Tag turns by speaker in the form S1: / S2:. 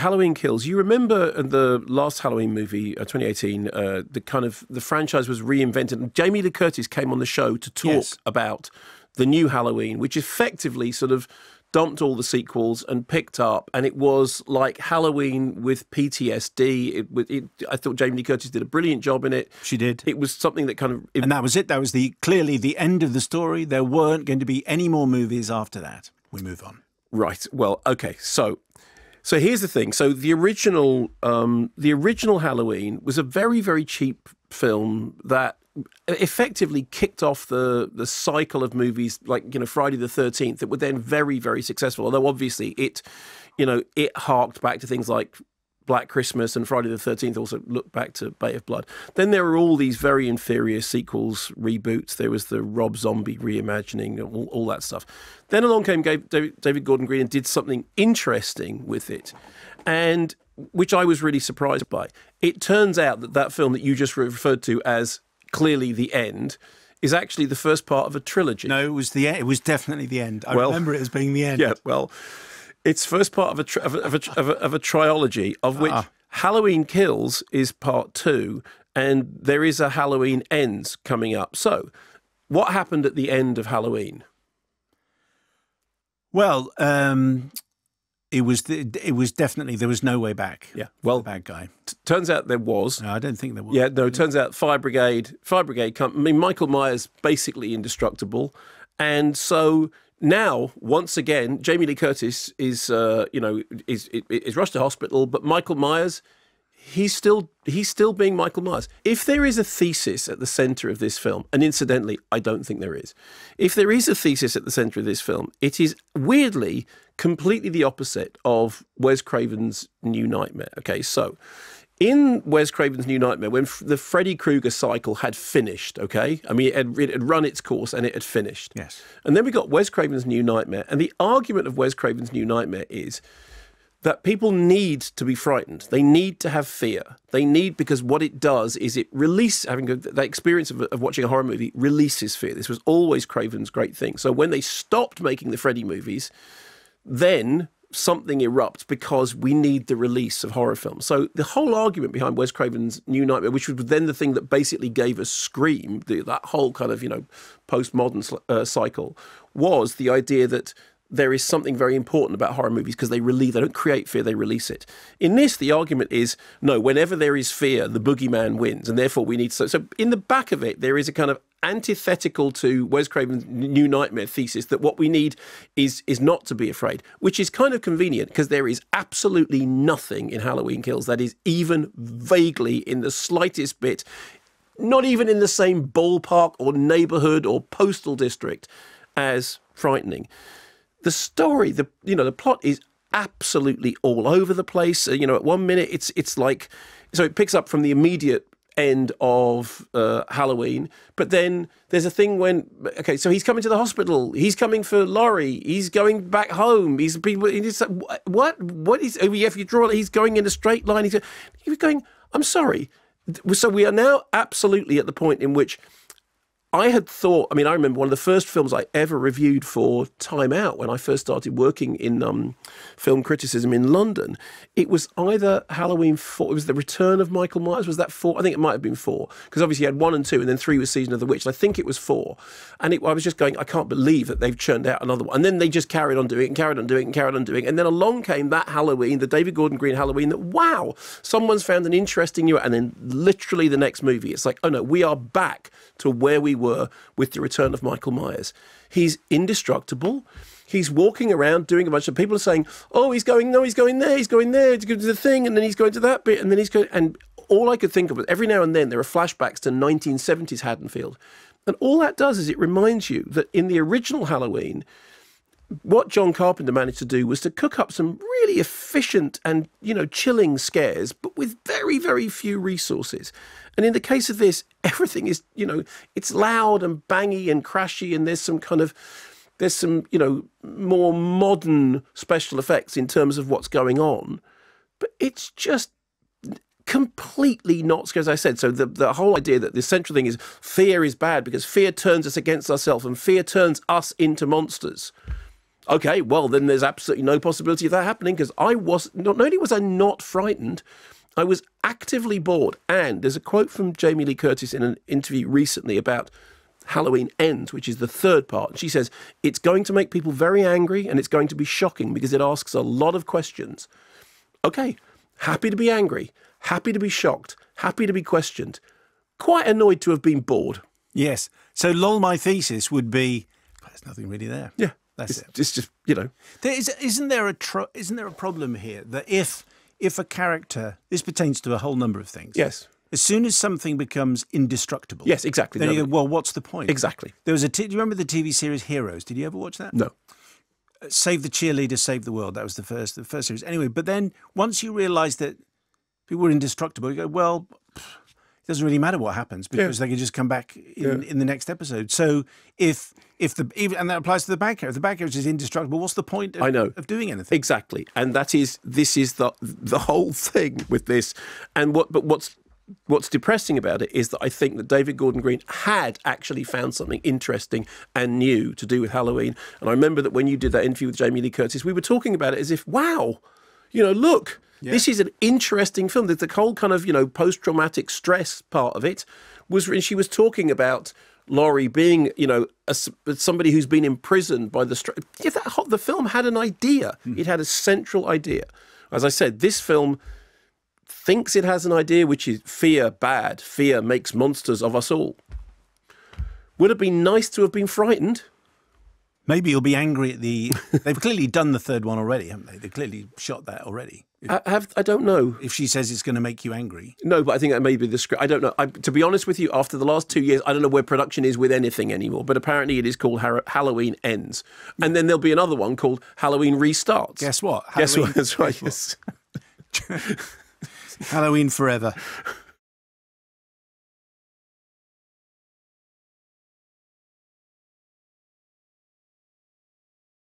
S1: Halloween Kills. You remember the last Halloween movie, 2018, the franchise was reinvented. And Jamie Lee Curtis came on the show to talk about the new Halloween, which effectively sort of dumped all the sequels and picked up, and it was like Halloween with PTSD. I thought Jamie Lee Curtis did a brilliant job in it.
S2: She did.
S1: It was something that kind of...
S2: And that was it. That was clearly the end of the story. There weren't going to be any more movies after that. We move on.
S1: Right. Well, okay. So here's the thing. So the original Halloween was a very, very cheap film that effectively kicked off the cycle of movies like, Friday the 13th that were then very, very successful. Although obviously it harked back to things like Black Christmas, and Friday the 13th also looked back to Bay of Blood. Then there were all these very inferior sequels, reboots. There was the Rob Zombie reimagining, all that stuff. Then along came David Gordon Green and did something interesting with it, and which I was really surprised by. It turns out that film that you just referred to as clearly the end is actually the first part of a trilogy.
S2: No, it was the end. It was definitely the end. I remember it as being the end.
S1: Yeah, well, it's first part of a trilogy, of which Halloween Kills is part 2, and there is a Halloween Ends coming up. So, what happened at the end of Halloween?
S2: Well, it was definitely, there was no way back.
S1: Yeah, well,
S2: the bad guy.
S1: Turns out there was.
S2: No, I don't think there was.
S1: Yeah, no. It turns out Fire Brigade. Michael Myers basically indestructible, and so now once again, Jamie Lee Curtis is rushed to hospital, but Michael Myers, he's still being Michael Myers. If there is a thesis at the center of this film, and incidentally, I don't think there is. If there is a thesis at the center of this film, it is weirdly completely the opposite of Wes Craven's New Nightmare. Okay, so in Wes Craven's New Nightmare, when the Freddy Krueger cycle had finished, okay? I mean, it had run its course and it had finished.
S2: Yes.
S1: And then we got Wes Craven's New Nightmare, and the argument of Wes Craven's New Nightmare is that people need to be frightened. They need to have fear. They need, because what it does is it releases, having that experience of watching a horror movie releases fear. This was always Craven's great thing. So when they stopped making the Freddy movies, then something erupts because we need the release of horror films. So the whole argument behind Wes Craven's New Nightmare, which was then the thing that basically gave us Scream, that whole kind of, postmodern cycle, was the idea that there is something very important about horror movies because they don't create fear, they release it. In this, the argument is, no, whenever there is fear, the boogeyman wins, and therefore we need... So in the back of it, there is a kind of antithetical to Wes Craven's New Nightmare thesis that what we need is not to be afraid, which is kind of convenient because there is absolutely nothing in Halloween Kills that is even vaguely in the slightest bit, not even in the same ballpark or neighborhood or postal district as frightening. The story, the plot is absolutely all over the place. At one minute it's like, so it picks up from the immediate end of Halloween, but then there's a thing when, okay, so he's coming to the hospital, he's coming for Laurie, he's going back home, he's what is, if you draw it, he's going in a straight line, he's going, I'm sorry. So we are now absolutely at the point in which I had thought, I remember one of the first films I ever reviewed for Time Out when I first started working in film criticism in London. It was either Halloween 4, it was The Return of Michael Myers, was that 4? I think it might have been 4, because obviously you had 1 and 2, and then 3 was Season of the Witch, and I think it was 4. And I was just going, I can't believe that they've churned out another one. And then they just carried on doing it, and carried on doing it, and carried on doing it. And then along came that Halloween, the David Gordon Green Halloween, that, wow, someone's found an interesting new... And then literally the next movie, it's like, oh no, we are back to where we were with The Return of Michael Myers. He's indestructible. He's walking around doing a bunch of... People are saying, oh, he's going there, he's going there, he's going to the thing, and then he's going to that bit, and then he's going... And all I could think of was every now and then there are flashbacks to 1970s Haddonfield. And all that does is it reminds you that in the original Halloween, what John Carpenter managed to do was to cook up some really efficient and, chilling scares, but with very, very few resources. And in the case of this, everything is, it's loud and bangy and crashy, and there's some more modern special effects in terms of what's going on. But it's just completely not scary, as I said. So the whole idea that the central thing is fear is bad because fear turns us against ourselves and fear turns us into monsters. Okay, well, then there's absolutely no possibility of that happening, because not only was I not frightened, I was actively bored. And there's a quote from Jamie Lee Curtis in an interview recently about Halloween Ends, which is the third part. And she says, it's going to make people very angry and it's going to be shocking because it asks a lot of questions. Okay, happy to be angry, happy to be shocked, happy to be questioned, quite annoyed to have been bored.
S2: Yes. So, lol, my thesis would be, there's nothing really there.
S1: Yeah.
S2: That's it.
S1: It's just, you know.
S2: Isn't there a problem here that if a character, this pertains to a whole number of things.
S1: Yes.
S2: As soon as something becomes indestructible.
S1: Yes, exactly.
S2: Then you go, well, what's the point?
S1: Exactly.
S2: There was do you remember the TV series Heroes? Did you ever watch that?
S1: No.
S2: Save the Cheerleader, Save the World. That was the first series. Anyway, but then once you realise that people were indestructible, you go, well, it doesn't really matter what happens because they can just come back in the next episode. So and that applies to the bad character. If the bad character is indestructible, what's the point of doing anything?
S1: Exactly. And this is the whole thing with this. And what's depressing about it is that I think that David Gordon Green had actually found something interesting and new to do with Halloween. And I remember that when you did that interview with Jamie Lee Curtis, we were talking about it as if, wow, look, this is an interesting film. The whole kind of, post-traumatic stress part of it was, and she was talking about Laurie being, somebody who's been imprisoned by the stress. Yeah, the film had an idea. It had a central idea. As I said, this film thinks it has an idea, which is fear bad. Fear makes monsters of us all. Would it be nice to have been frightened?
S2: Maybe you'll be angry at They've clearly done the third one already, haven't they? They've clearly shot that already.
S1: I don't know.
S2: If she says it's going to make you angry.
S1: No, but I think that may be the script. I don't know. To be honest with you, after the last 2 years, I don't know where production is with anything anymore. But apparently it is called Halloween Ends. And then there'll be another one called Halloween Restarts.
S2: Guess what?
S1: Guess what? That's right, yes.
S2: Halloween Forever.